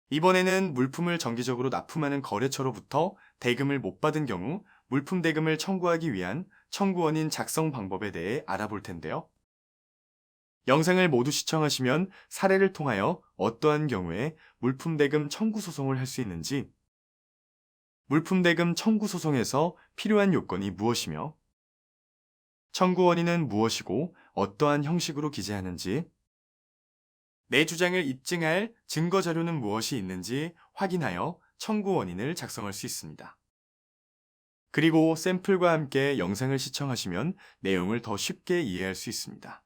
이번에는 물품을 정기적으로 납품하는 거래처로부터 대금을 못 받은 경우 물품 대금을 청구하기 위한 청구 원인 작성 방법에 대해 알아볼 텐데요. 영상을 모두 시청하시면 사례를 통하여 어떠한 경우에 물품 대금 청구 소송을 할 수 있는지, 물품 대금 청구 소송에서 필요한 요건이 무엇이며, 청구 원인은 무엇이고 어떠한 형식으로 기재하는지, 내 주장을 입증할 증거 자료는 무엇이 있는지 확인하여 청구 원인을 작성할 수 있습니다. 그리고 샘플과 함께 영상을 시청하시면 내용을 더 쉽게 이해할 수 있습니다.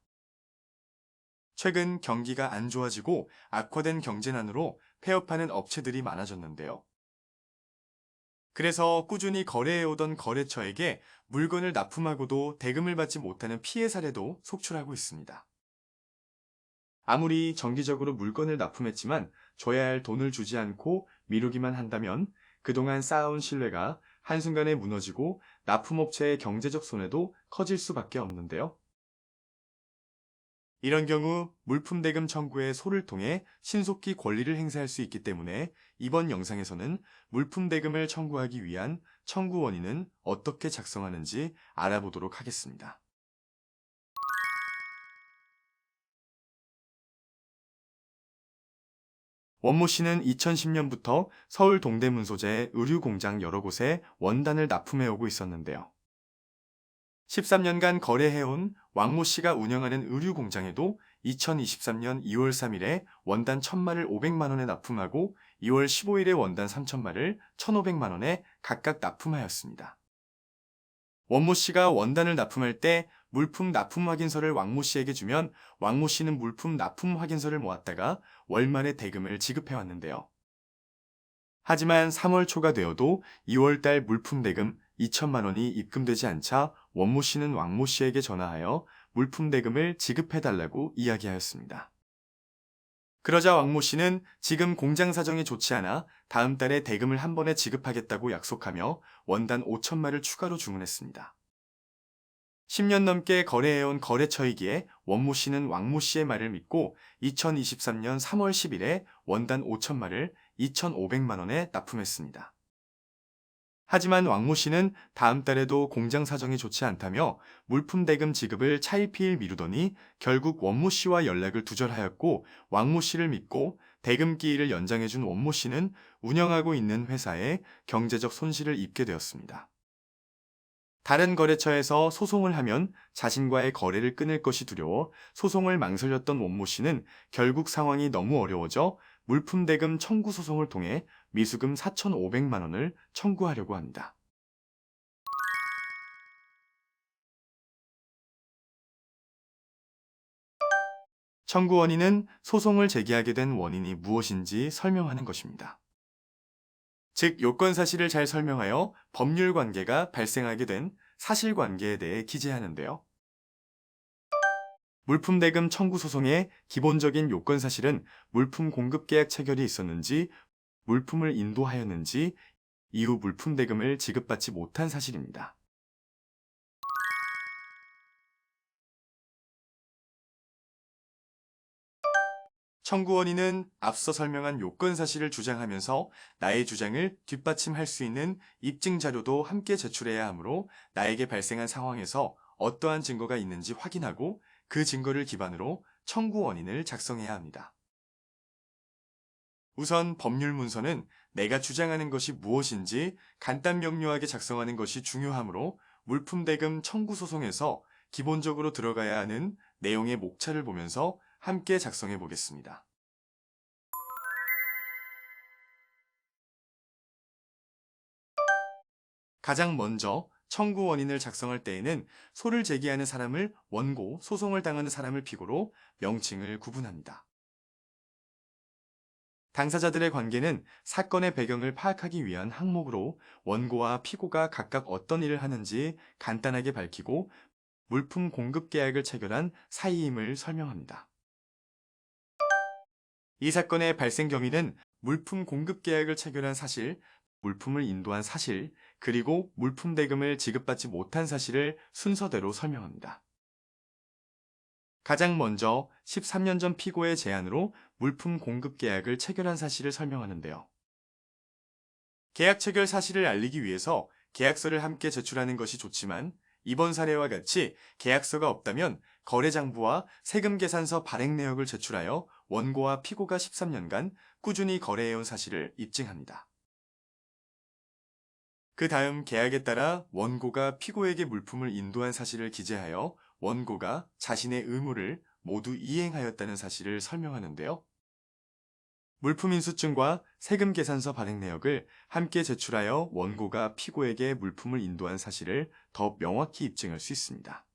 최근 경기가 안 좋아지고 악화된 경제난으로 폐업하는 업체들이 많아졌는데요. 그래서 꾸준히 거래해오던 거래처에게 물건을 납품하고도 대금을 받지 못하는 피해 사례도 속출하고 있습니다. 아무리 정기적으로 물건을 납품했지만 줘야 할 돈을 주지 않고 미루기만 한다면 그동안 쌓아온 신뢰가 한순간에 무너지고 납품업체의 경제적 손해도 커질 수밖에 없는데요. 이런 경우 물품 대금 청구의 소를 통해 신속히 권리를 행사할 수 있기 때문에 이번 영상에서는 물품 대금을 청구하기 위한 청구 원인은 어떻게 작성하는지 알아보도록 하겠습니다. 원모 씨는 2010년부터 서울 동대문 소재 의류 공장 여러 곳에 원단을 납품해오고 있었는데요. 13년간 거래해온 왕모 씨가 운영하는 의류 공장에도 2023년 2월 3일에 원단 1000마를 500만 원에 납품하고 2월 15일에 원단 3000마를 1500만 원에 각각 납품하였습니다. 원모 씨가 원단을 납품할 때 물품 납품 확인서를 왕모 씨에게 주면 왕모 씨는 물품 납품 확인서를 모았다가 월말에 대금을 지급해 왔는데요. 하지만 3월 초가 되어도 2월 달 물품 대금 2천만 원이 입금되지 않자 원모 씨는 왕모 씨에게 전화하여 물품 대금을 지급해 달라고 이야기하였습니다. 그러자 왕모 씨는 지금 공장 사정이 좋지 않아 다음 달에 대금을 한 번에 지급하겠다고 약속하며 원단 5천마를 추가로 주문했습니다. 10년 넘게 거래해온 거래처이기에 원모 씨는 왕모 씨의 말을 믿고 2023년 3월 10일에 원단 5천마를 2,500만 원에 납품했습니다. 하지만 왕모 씨는 다음 달에도 공장 사정이 좋지 않다며 물품 대금 지급을 차일피일 미루더니 결국 원모 씨와 연락을 두절하였고 왕모 씨를 믿고 대금 기일을 연장해준 원모 씨는 운영하고 있는 회사에 경제적 손실을 입게 되었습니다. 다른 거래처에서 소송을 하면 자신과의 거래를 끊을 것이 두려워 소송을 망설였던 원모 씨는 결국 상황이 너무 어려워져 물품 대금 청구 소송을 통해 미수금 4,500만 원을 청구하려고 합니다. 청구 원인은 소송을 제기하게 된 원인이 무엇인지 설명하는 것입니다. 즉, 요건 사실을 잘 설명하여 법률 관계가 발생하게 된 사실관계에 대해 기재하는데요. 물품 대금 청구 소송의 기본적인 요건 사실은 물품 공급 계약 체결이 있었는지, 물품을 인도하였는지, 이후 물품 대금을 지급받지 못한 사실입니다. 청구 원인은 앞서 설명한 요건 사실을 주장하면서 나의 주장을 뒷받침할 수 있는 입증 자료도 함께 제출해야 하므로 나에게 발생한 상황에서 어떠한 증거가 있는지 확인하고 그 증거를 기반으로 청구 원인을 작성해야 합니다. 우선 법률 문서는 내가 주장하는 것이 무엇인지 간단 명료하게 작성하는 것이 중요하므로 물품 대금 청구 소송에서 기본적으로 들어가야 하는 내용의 목차를 보면서 함께 작성해 보겠습니다. 가장 먼저 청구 원인을 작성할 때에는 소를 제기하는 사람을 원고, 소송을 당하는 사람을 피고로 명칭을 구분합니다. 당사자들의 관계는 사건의 배경을 파악하기 위한 항목으로 원고와 피고가 각각 어떤 일을 하는지 간단하게 밝히고 물품 공급 계약을 체결한 사이임을 설명합니다. 이 사건의 발생 경위는 물품 공급 계약을 체결한 사실, 물품을 인도한 사실, 그리고 물품 대금을 지급받지 못한 사실을 순서대로 설명합니다. 가장 먼저 13년 전 피고의 제안으로 물품 공급 계약을 체결한 사실을 설명하는데요. 계약 체결 사실을 알리기 위해서 계약서를 함께 제출하는 것이 좋지만 이번 사례와 같이 계약서가 없다면 거래장부와 세금계산서 발행 내역을 제출하여 원고와 피고가 13년간 꾸준히 거래해온 사실을 입증합니다. 그 다음 계약에 따라 원고가 피고에게 물품을 인도한 사실을 기재하여 원고가 자신의 의무를 모두 이행하였다는 사실을 설명하는데요. 물품인수증과 세금계산서 발행 내역을 함께 제출하여 원고가 피고에게 물품을 인도한 사실을 더 명확히 입증할 수 있습니다.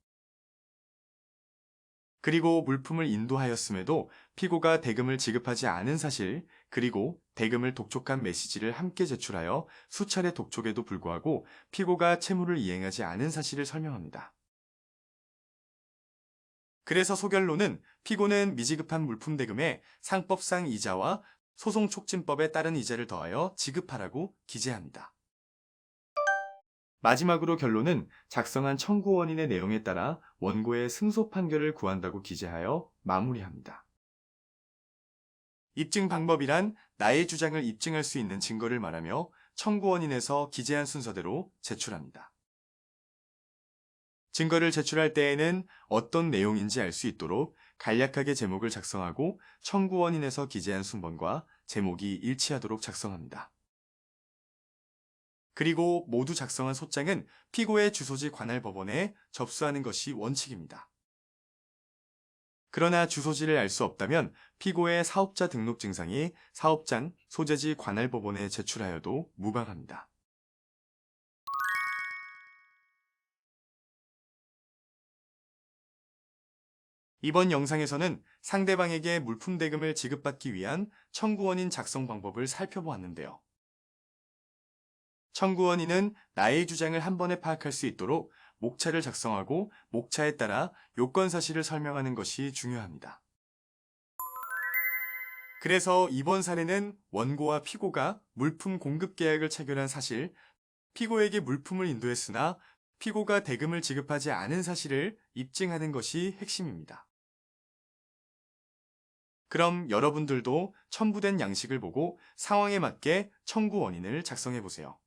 그리고 물품을 인도하였음에도 피고가 대금을 지급하지 않은 사실, 그리고 대금을 독촉한 메시지를 함께 제출하여 수차례 독촉에도 불구하고 피고가 채무를 이행하지 않은 사실을 설명합니다. 그래서 소결로는 피고는 미지급한 물품 대금에 상법상 이자와 소송촉진법에 따른 이자를 더하여 지급하라고 기재합니다. 마지막으로 결론은 작성한 청구 원인의 내용에 따라 원고의 승소 판결을 구한다고 기재하여 마무리합니다. 입증 방법이란 나의 주장을 입증할 수 있는 증거를 말하며 청구 원인에서 기재한 순서대로 제출합니다. 증거를 제출할 때에는 어떤 내용인지 알 수 있도록 간략하게 제목을 작성하고 청구 원인에서 기재한 순번과 제목이 일치하도록 작성합니다. 그리고 모두 작성한 소장은 피고의 주소지 관할 법원에 접수하는 것이 원칙입니다. 그러나 주소지를 알 수 없다면 피고의 사업자 등록 증상이 사업장 소재지 관할 법원에 제출하여도 무방합니다. 이번 영상에서는 상대방에게 물품 대금을 지급받기 위한 청구 원인 작성 방법을 살펴보았는데요. 청구 원인은 나의 주장을 한 번에 파악할 수 있도록 목차를 작성하고 목차에 따라 요건 사실을 설명하는 것이 중요합니다. 그래서 이번 사례는 원고와 피고가 물품 공급 계약을 체결한 사실, 피고에게 물품을 인도했으나 피고가 대금을 지급하지 않은 사실을 입증하는 것이 핵심입니다. 그럼 여러분들도 첨부된 양식을 보고 상황에 맞게 청구 원인을 작성해 보세요.